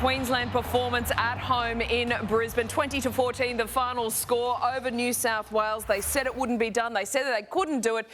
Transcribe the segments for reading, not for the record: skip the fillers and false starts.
Queensland performance at home in Brisbane. 20-14, the final score over New South Wales. They said it wouldn't be done. They said that they couldn't do it.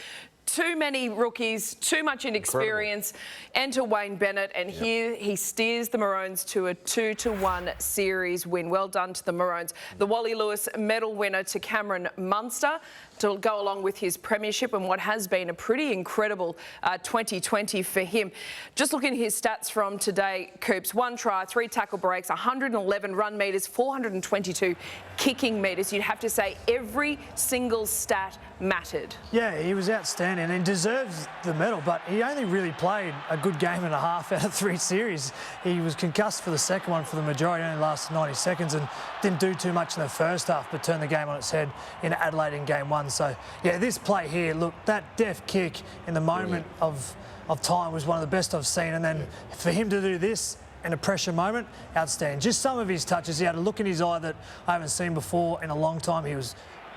Too many rookies, too much inexperience. Enter Wayne Bennett, and here he steers the Maroons to a 2-1 series win. Well done to the Maroons. The Wally Lewis medal winner to Cameron Munster to go along with his premiership and what has been a pretty incredible 2020 for him. Just looking at his stats from today, Coops, 1 try, 3 tackle breaks, 111 run metres, 422 kicking metres. You'd have to say every single stat mattered. Yeah, he was outstanding and deserves the medal, but he only really played a good game and a half out of 3 series. He was concussed for the second one for the majority, only lasted 90 seconds and didn't do too much in the first half, but turned the game on its head in Adelaide in game 1. So, yeah, this play here, look, that deft kick in the moment of time was one of the best I've seen, and then for him to do this in a pressure moment, outstanding. Just some of his touches, he had a look in his eye that I haven't seen before in a long time. He was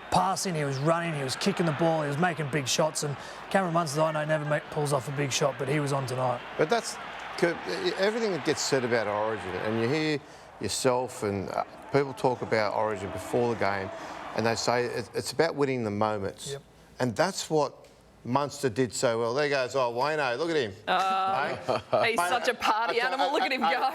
passing, he was running, he was kicking the ball, he was making big shots, and Cameron Munster, I know, never pulls off a big shot, but he was on tonight. But that's everything that gets said about Origin, and you hear yourself and people talk about Origin before the game, and they say it's about winning the moments. Yep. And that's what Munster did so well. There goes, oh, Wayno, look at him. He's such a party animal. Look at him go.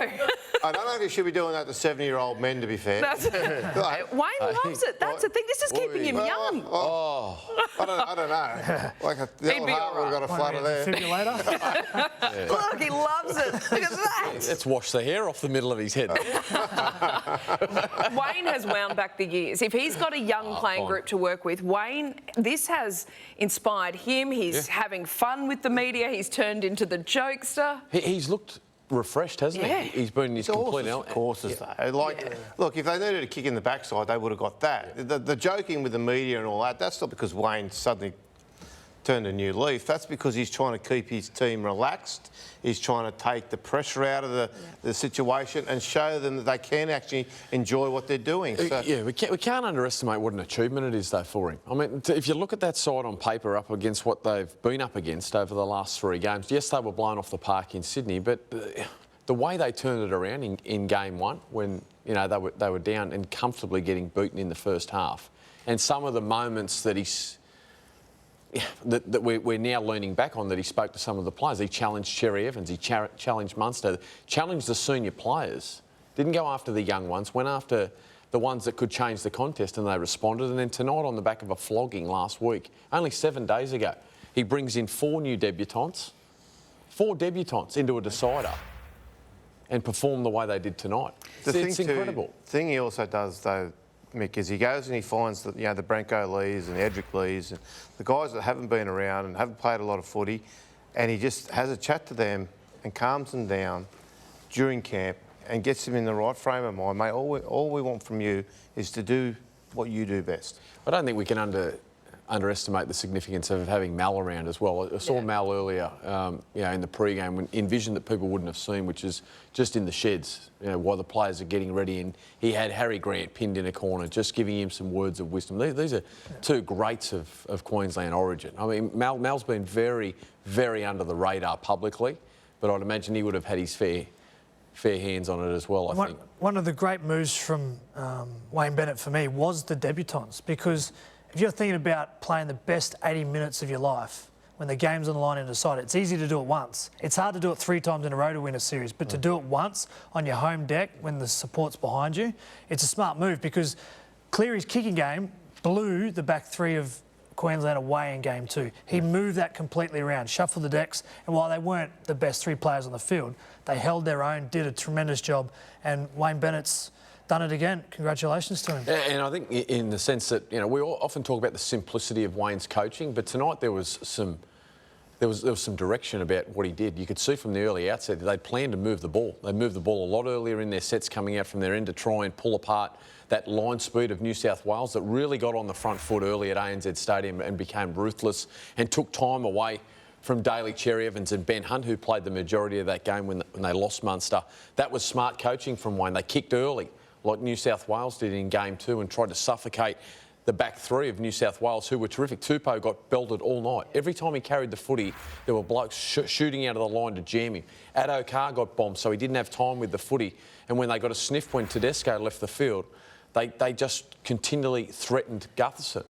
I don't know if you should be doing that to 70-year-old men, to be fair. Wayne loves it. That's the thing. This is keeping him young. I don't know. Like the old heart would have got a flutter there. Defibrillator. Look, he loves it. Look at that. Let's wash the hair off the middle of his head. Wayne has wound back the years. If he's got a young playing group to work with, Wayne, this has inspired him. He's having fun with the media. He's turned into the jokester. He's looked refreshed, hasn't he? He's been his complete element. Courses, though. Look, if they needed a kick in the backside, they would have got that. The joking with the media and all that, that's not because Wayne suddenly turned a new leaf. That's because he's trying to keep his team relaxed. He's trying to take the pressure out of the situation and show them that they can actually enjoy what they're doing. So, yeah, we can't underestimate what an achievement it is, though, for him. I mean, if you look at that side on paper up against what they've been up against over the last 3 games, yes, they were blown off the park in Sydney, but the way they turned it around in game 1 when, you know, they were down and comfortably getting beaten in the first half, and some of the moments that that we're now leaning back on, that he spoke to some of the players. He challenged Cherry Evans, he challenged Munster, challenged the senior players, didn't go after the young ones, went after the ones that could change the contest, and they responded. And then tonight, on the back of a flogging last week, only 7 days ago, he brings in 4 new debutants, 4 debutants into a decider, and perform the way they did tonight. It's incredible. The thing he also does, though, Mick, is he goes and he finds the Branko Lees and the Edric Lees and the guys that haven't been around and haven't played a lot of footy, and he just has a chat to them and calms them down during camp and gets them in the right frame of mind. Mate, all we want from you is to do what you do best. I don't think we can underestimate the significance of having Mal around as well. I saw Mal earlier, in the pre-game, in vision that people wouldn't have seen, which is just in the sheds, while the players are getting ready, and he had Harry Grant pinned in a corner, just giving him some words of wisdom. These are 2 greats of Queensland Origin. I mean, Mal's been very, very under the radar publicly, but I'd imagine he would have had his fair hands on it as well, I think. One of the great moves from Wayne Bennett for me was the debutants, because if you're thinking about playing the best 80 minutes of your life, when the game's on the line and decide, it's easy to do it once. It's hard to do it 3 times in a row to win a series, but to do it once on your home deck when the support's behind you, it's a smart move, because Cleary's kicking game blew the back 3 of Queensland away in game 2. He moved that completely around, shuffled the decks, and while they weren't the best 3 players on the field, they held their own, did a tremendous job, and Wayne Bennett's done it again. Congratulations to him. And I think in the sense that, we often talk about the simplicity of Wayne's coaching, but tonight there was some direction about what he did. You could see from the early outset that they'd planned to move the ball. They moved the ball a lot earlier in their sets coming out from their end to try and pull apart that line speed of New South Wales that really got on the front foot early at ANZ Stadium and became ruthless and took time away from Daly, Cherry Evans and Ben Hunt, who played the majority of that game when they lost Munster. That was smart coaching from Wayne. They kicked early, like New South Wales did in game 2, and tried to suffocate the back 3 of New South Wales, who were terrific. Tupou got belted all night. Every time he carried the footy, there were blokes shooting out of the line to jam him. Addo Carr got bombed, so he didn't have time with the footy. And when they got a sniff when Tedesco left the field, they just continually threatened Gutherson.